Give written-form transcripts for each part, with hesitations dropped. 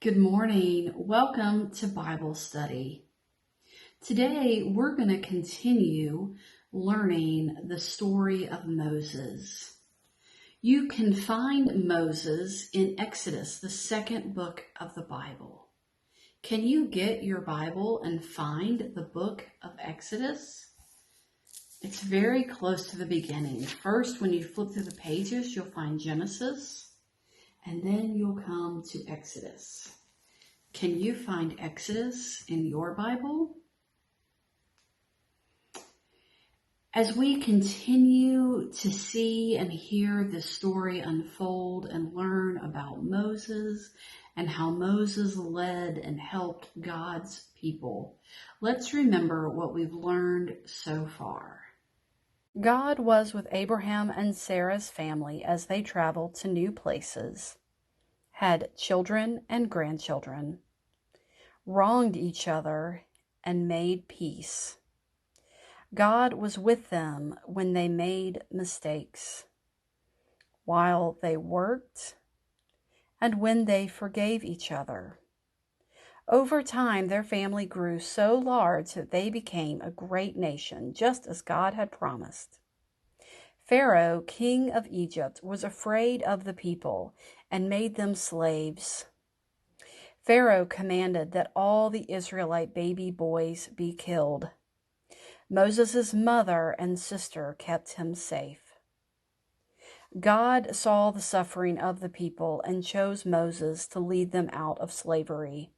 Good morning. Welcome to Bible study. Today we're going to continue learning the story of Moses. You can find Moses in Exodus, the second book of the Bible. Can you get your Bible and find the book of Exodus? It's very close to the beginning. First, when you flip through the pages, you'll find Genesis, and then you'll come to Exodus. Can you find Exodus in your Bible? As we continue to see and hear this story unfold and learn about Moses and how Moses led and helped God's people, let's remember what we've learned so far. God was with Abraham and Sarah's family as they traveled to new places, had children and grandchildren, wronged each other, and made peace. God was with them when they made mistakes, while they worked, and when they forgave each other. Over time, their family grew so large that they became a great nation, just as God had promised. Pharaoh, king of Egypt, was afraid of the people and made them slaves. Pharaoh commanded that all the Israelite baby boys be killed. Moses' mother and sister kept him safe. God saw the suffering of the people and chose Moses to lead them out of slavery.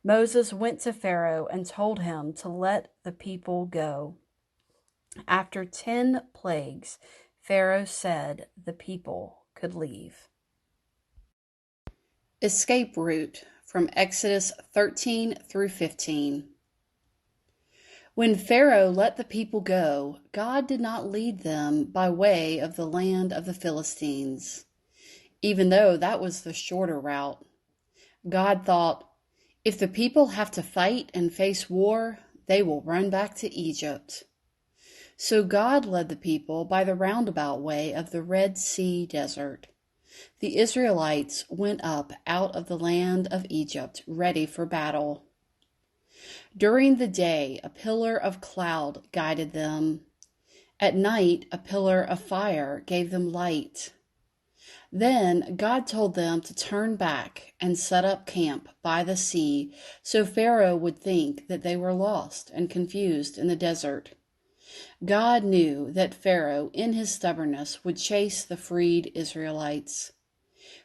Moses went to Pharaoh and told him to let the people go. After 10 plagues, Pharaoh said the people could leave. Escape route from Exodus 13 through 15. When Pharaoh let the people go, God did not lead them by way of the land of the Philistines, even though that was the shorter route. God thought, if the people have to fight and face war, they will run back to Egypt. So God led the people by the roundabout way of the Red Sea desert. The Israelites went up out of the land of Egypt, ready for battle. During the day, a pillar of cloud guided them. At night, a pillar of fire gave them light. Then God told them to turn back and set up camp by the sea, so Pharaoh would think that they were lost and confused in the desert. God knew that Pharaoh, in his stubbornness, would chase the freed Israelites.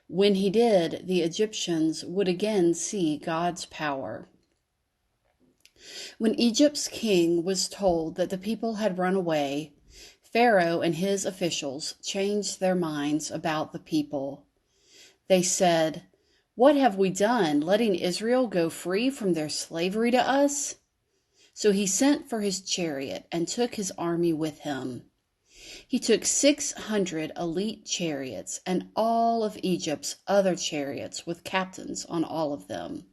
When he did, the Egyptians would again see God's power. When Egypt's king was told that the people had run away, Pharaoh and his officials changed their minds about the people. They said, "What have we done, letting Israel go free from their slavery to us?" So he sent for his chariot and took his army with him. He took 600 elite chariots and all of Egypt's other chariots with captains on all of them.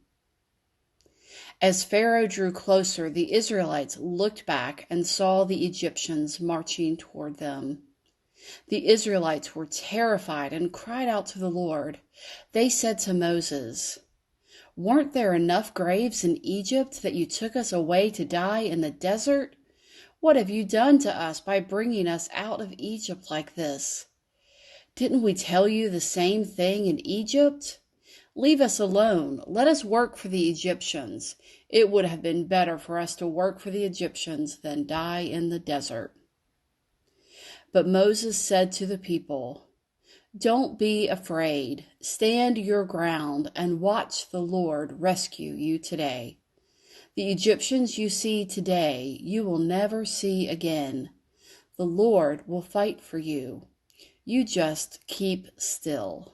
As Pharaoh drew closer, the Israelites looked back and saw the Egyptians marching toward them. The Israelites were terrified and cried out to the Lord. They said to Moses, "Weren't there enough graves in Egypt that you took us away to die in the desert? What have you done to us by bringing us out of Egypt like this? Didn't we tell you the same thing in Egypt? Leave us alone. Let us work for the Egyptians. It would have been better for us to work for the Egyptians than die in the desert." But Moses said to the people, "Don't be afraid. Stand your ground and watch the Lord rescue you today. The Egyptians you see today, you will never see again. The Lord will fight for you. You just keep still."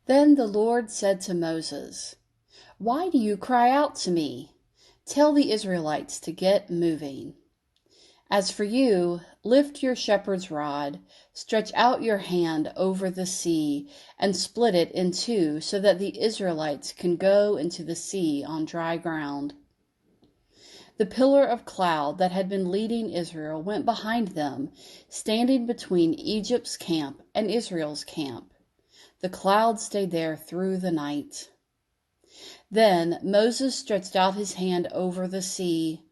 Then the Lord said to Moses, "Why do you cry out to me? Tell the Israelites to get moving. As for you, lift your shepherd's rod, stretch out your hand over the sea, and split it in two so that the Israelites can go into the sea on dry ground." The pillar of cloud that had been leading Israel went behind them, standing between Egypt's camp and Israel's camp. The cloud stayed there through the night. Then Moses stretched out his hand over the sea.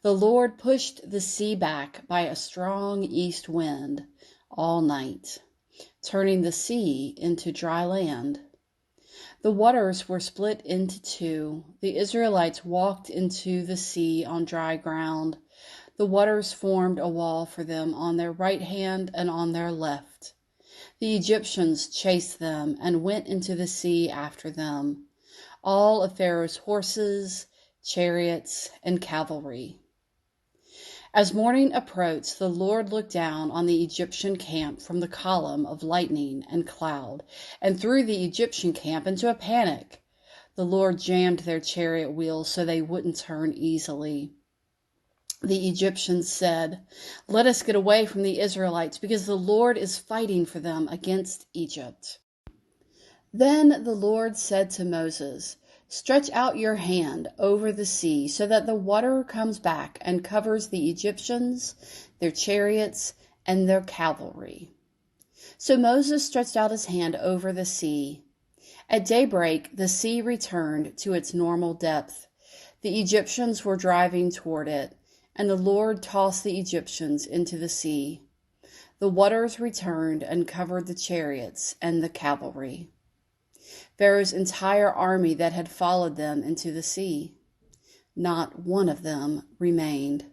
The Lord pushed the sea back by a strong east wind all night, turning the sea into dry land. The waters were split into two. The Israelites walked into the sea on dry ground. The waters formed a wall for them on their right hand and on their left. The Egyptians chased them and went into the sea after them, all of Pharaoh's horses, chariots, and cavalry. As morning approached, the Lord looked down on the Egyptian camp from the column of lightning and cloud, and threw the Egyptian camp into a panic. The Lord jammed their chariot wheels so they wouldn't turn easily. The Egyptians said, "Let us get away from the Israelites, because the Lord is fighting for them against Egypt." Then the Lord said to Moses, "Stretch out your hand over the sea so that the water comes back and covers the Egyptians, their chariots, and their cavalry." So Moses stretched out his hand over the sea. At daybreak, the sea returned to its normal depth. The Egyptians were driving toward it, and the Lord tossed the Egyptians into the sea. The waters returned and covered the chariots and the cavalry, Pharaoh's entire army that had followed them into the sea. Not one of them remained.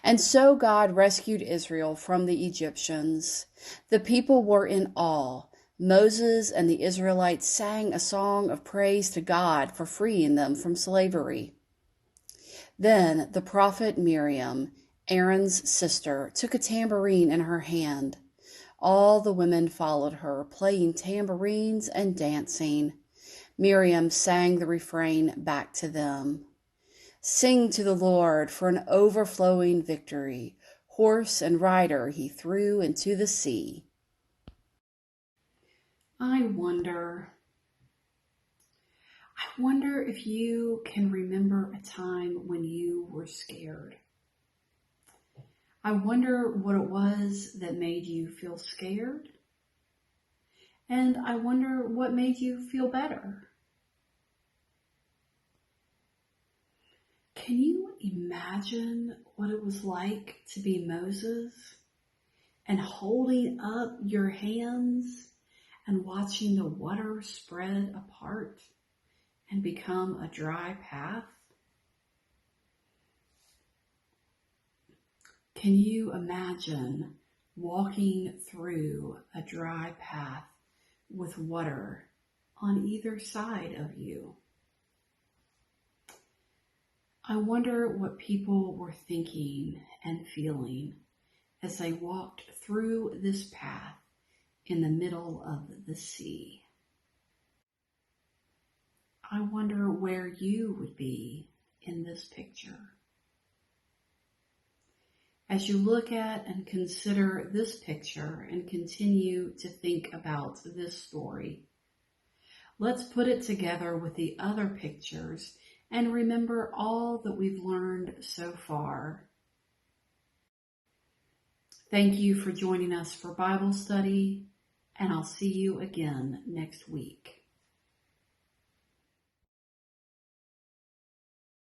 And so God rescued Israel from the Egyptians. The people were in awe. Moses and the Israelites sang a song of praise to God for freeing them from slavery. Then the prophet Miriam, Aaron's sister, took a tambourine in her hand. All the women followed her, playing tambourines and dancing. Miriam sang the refrain back to them. "Sing to the Lord for an overflowing victory. Horse and rider he threw into the sea." I wonder if you can remember a time when you were scared. I wonder what it was that made you feel scared. And I wonder what made you feel better. Can you imagine what it was like to be Moses and holding up your hands and watching the water spread apart and become a dry path? Can you imagine walking through a dry path with water on either side of you? I wonder what people were thinking and feeling as they walked through this path in the middle of the sea. I wonder where you would be in this picture. As you look at and consider this picture and continue to think about this story, let's put it together with the other pictures and remember all that we've learned so far. Thank you for joining us for Bible study, and I'll see you again next week.